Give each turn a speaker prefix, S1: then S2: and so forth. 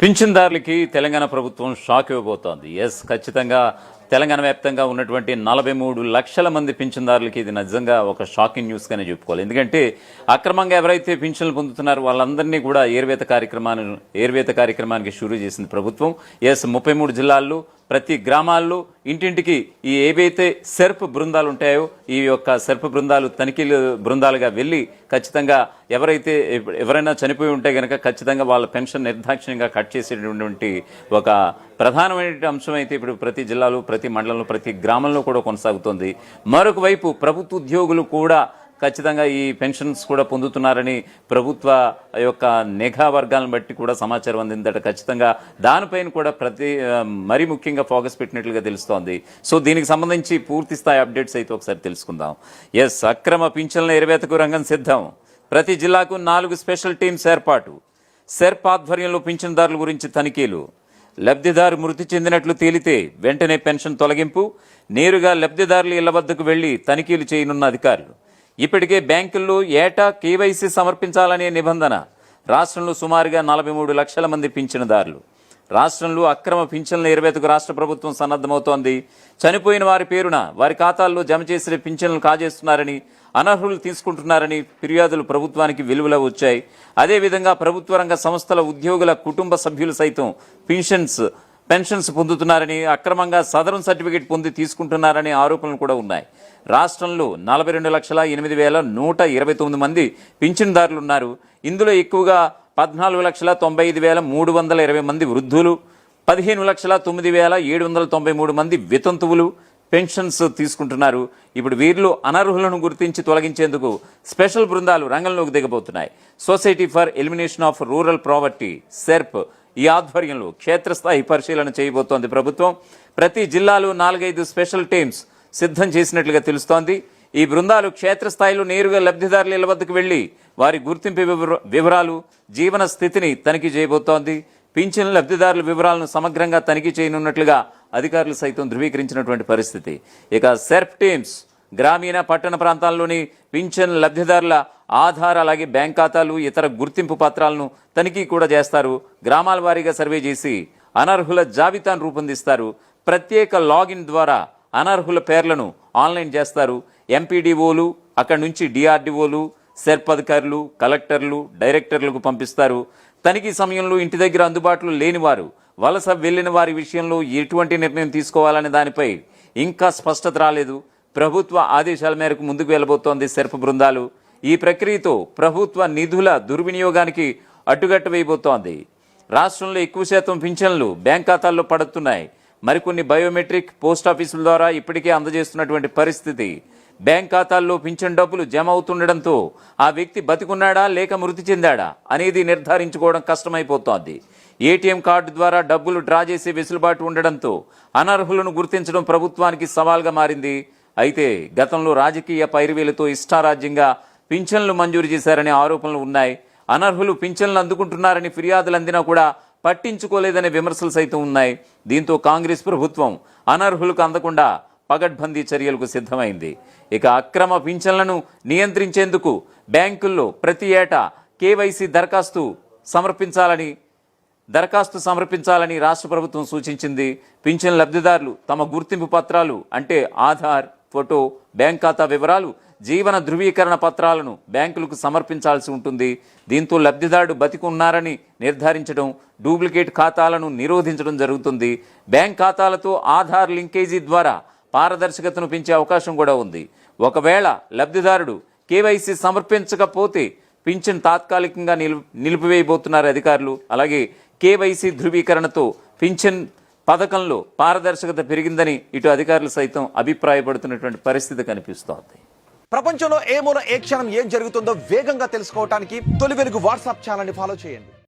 S1: పింఛన్దారులకి తెలంగాణ ప్రభుత్వం షాక్ ఇవ్వబోతోంది. ఖచ్చితంగా తెలంగాణ వ్యాప్తంగా ఉన్నటువంటి 43 లక్షల మంది పింఛన్దారులకి ఇది నిజంగా ఒక షాకింగ్ న్యూస్గానే చెప్పుకోవాలి. ఎందుకంటే అక్రమంగా ఎవరైతే పింఛన్లు పొందుతున్నారో వాళ్ళందరినీ కూడా ఏర్వేత కార్యక్రమానికి షురూ చేసింది ప్రభుత్వం. 33 జిల్లాల్లో ప్రతి గ్రామాల్లో ఇంటింటికి ఈ ఏవైతే సెర్ప్ బృందాలు ఉంటాయో ఈ యొక్క సెర్ప్ బృందాలు తనిఖీలు బృందాలుగా వెళ్ళి ఖచ్చితంగా ఎవరైనా చనిపోయి ఉంటే కనుక ఖచ్చితంగా వాళ్ళ పెన్షన్ నిర్దాక్షిణ్యంగా కట్ చేసేటటువంటి ఒక ప్రధానమైన అంశం అయితే ఇప్పుడు ప్రతి జిల్లాలో, ప్రతి మండలంలో, ప్రతి గ్రామంలో కూడా కొనసాగుతోంది. మరొక వైపు ప్రభుత్వ ఉద్యోగులు కూడా ఖచ్చితంగా ఈ పెన్షన్స్ కూడా పొందుతున్నారని ప్రభుత్వ యొక్క నిఘా వర్గాలను బట్టి కూడా సమాచారం అందిందట. ఖచ్చితంగా దానిపైన కూడా మరీ ముఖ్యంగా ఫోకస్ పెట్టినట్లుగా తెలుస్తోంది. సో దీనికి సంబంధించి పూర్తి స్థాయి అప్డేట్స్ అయితే ఒకసారి తెలుసుకుందాం. అక్రమ పింఛన్ల ఎరవేతకు రంగం సిద్ధం. ప్రతి జిల్లాకు 4 స్పెషల్ టీమ్స్ ఏర్పాటు. సెర్ప్ ఆధ్వర్యంలో పింఛన్దారుల గురించి తనిఖీలు. లబ్ధిదారు మృతి చెందినట్లు తేలితే వెంటనే పెన్షన్ తొలగింపు. నేరుగా లబ్ధిదారుల ఇళ్ల వద్దకు వెళ్లి తనిఖీలు చేయనున్న అధికారులు. ఇప్పటికే బ్యాంకుల్లో ఏటా కేవైసీ సమర్పించాలనే నిబంధన. రాష్ట్రంలో సుమారుగా 43 లక్షల మంది పింఛనుదారులు. రాష్ట్రంలో అక్రమ పింఛన్ల ఎరవేతకు రాష్ట్ర ప్రభుత్వం సన్నద్ధమవుతోంది. చనిపోయిన వారి పేరున వారి ఖాతాల్లో జమ చేసిన పింఛన్లు కాజేస్తున్నారని, అనర్హులు తీసుకుంటున్నారని ఫిర్యాదులు ప్రభుత్వానికి వెలువలో వచ్చాయి. అదేవిధంగా ప్రభుత్వ రంగ సంస్థల ఉద్యోగుల కుటుంబ సభ్యులు సైతం పెన్షన్స్ పొందుతున్నారని, అక్రమంగా సదరం సర్టిఫికేట్ పొంది తీసుకుంటున్నారని ఆరోపణలు కూడా ఉన్నాయి. రాష్ట్రంలో 42,08,129 మంది పింఛన్దారులు ఉన్నారు. ఇందులో ఎక్కువగా 14,95,320 మంది వృద్ధులు, 15,09,793 మంది వితంతువులు పెన్షన్స్ తీసుకుంటున్నారు. ఇప్పుడు వీరిలో అనర్హులను గుర్తించి తొలగించేందుకు స్పెషల్ బృందాలు రంగంలోకి దిగబోతున్నాయి. Society for elimination of rural poverty SERP ఈ ఆధ్వర్యంలో క్షేత్రస్థాయి పరిశీలన చేయబోతోంది ప్రభుత్వం. ప్రతి జిల్లాలో 4-5 స్పెషల్ టీమ్స్ సిద్ధం చేసినట్లుగా తెలుస్తోంది. ఈ బృందాలు క్షేత్రస్థాయిలో నేరుగా లబ్ధిదారుల ఇళ్ల వద్దకు వెళ్లి వారి గుర్తింపు వివరాలు, జీవన స్థితిని తనిఖీ చేయబోతోంది. పింఛన్ లబ్ధిదారుల వివరాలను సమగ్రంగా తనిఖీ చేయనున్నట్లుగా అధికారులు సైతం ధృవీకరించినటువంటి పరిస్థితి. ఇక సెర్ప్ టీమ్స్ గ్రామీణ, పట్టణ ప్రాంతాల్లోని పింఛన్ లబ్ధిదారుల ఆధార్, అలాగే బ్యాంక్ ఖాతాలు, ఇతర గుర్తింపు పత్రాలను తనిఖీ కూడా చేస్తారు. గ్రామాల వారీగా సర్వే చేసి అనర్హుల జాబితాను రూపొందిస్తారు. ప్రత్యేక లాగిన్ ద్వారా అనర్హుల పేర్లను ఆన్లైన్ చేస్తారు. ఎంపీడీఓలు, అక్కడి నుంచి డిఆర్డీఓలు, సెర్ప్ అధికారులు, కలెక్టర్లు, డైరెక్టర్లకు పంపిస్తారు. తనిఖీ సమయంలో ఇంటి దగ్గర అందుబాటులో లేనివారు, వలస వెళ్లిన వారి విషయంలో ఎటువంటి నిర్ణయం తీసుకోవాలనే దానిపై ఇంకా స్పష్టత రాలేదు. ప్రభుత్వ ఆదేశాల మేరకు ముందుకు వెళ్లబోతోంది సెర్ప్ బృందాలు. ఈ ప్రక్రియతో ప్రభుత్వ నిధుల దుర్వినియోగానికి అడ్డుగట్ట వేయబోతోంది. రాష్ట్రంలో ఎక్కువ శాతం పింఛన్లు బ్యాంక్ ఖాతాల్లో పడుతున్నాయి. మరికొన్ని బయోమెట్రిక్, పోస్టాఫీసుల ద్వారా ఇప్పటికే అందజేస్తున్నటువంటి పరిస్థితి. బ్యాంక్ ఖాతాల్లో పింఛన్ డబ్బులు జమ అవుతుండడంతో ఆ వ్యక్తి బతికున్నాడా లేక మృతి చెందాడా అనేది నిర్ధారించుకోవడం కష్టమైపోతోంది. ఏటీఎం కార్డు ద్వారా డబ్బులు డ్రా చేసే వెసులుబాటు ఉండడంతో అనర్హులను గుర్తించడం ప్రభుత్వానికి సవాల్గా మారింది. అయితే గతంలో రాజకీయ పైరవీలతో ఇష్టారాజ్యంగా పింఛన్లు మంజూరు చేశారనే ఆరోపణలు ఉన్నాయి. అనర్హులు పింఛన్లు అందుకుంటున్నారని ఫిర్యాదులు అందినా కూడా పట్టించుకోలేదనే విమర్శలు సైతం ఉన్నాయి. దీంతో కాంగ్రెస్ ప్రభుత్వం అనర్హులకు అందకుండా పగడ్బందీ చర్యలకు సిద్ధమైంది. ఇక అక్రమ పింఛన్లను నియంత్రించేందుకు బ్యాంకుల్లో ప్రతి ఏటా కేవైసీ దరఖాస్తు సమర్పించాలని రాష్ట్ర ప్రభుత్వం సూచించింది. పింఛన్ లబ్ధిదారులు తమ గుర్తింపు పత్రాలు అంటే ఆధార్, ఫోటో, బ్యాంక్ ఖాతా వివరాలు, జీవన ధృవీకరణ పత్రాలను బ్యాంకులకు సమర్పించాల్సి ఉంటుంది. దీంతో లబ్ధిదారుడు బతికున్నారని నిర్ధారించడం, డూప్లికేట్ ఖాతాలను నిరోధించడం జరుగుతుంది. బ్యాంక్ ఖాతాలతో ఆధార్ లింకేజీ ద్వారా పారదర్శకతను పెంచే అవకాశం కూడా ఉంది. ఒకవేళ లబ్ధిదారుడు కేవైసీ సమర్పించకపోతే పింఛన్ తాత్కాలికంగా నిలిపివేయబోతున్నారు అధికారులు. అలాగే కేవైసీ ధృవీకరణతో పింఛన్ పథకంలో పారదర్శకత పెరిగిందని ఇటు అధికారులు సైతం అభిప్రాయపడుతున్నటువంటి పరిస్థితి కనిపిస్తోంది.
S2: ప్రపంచంలో ఏ మూల ఏ క్షణం ఏం జరుగుతుందో వేగంగా తెలుసుకోవడానికి తొలి వెలుగు వాట్సాప్ ఛానల్ని ఫాలో చేయండి.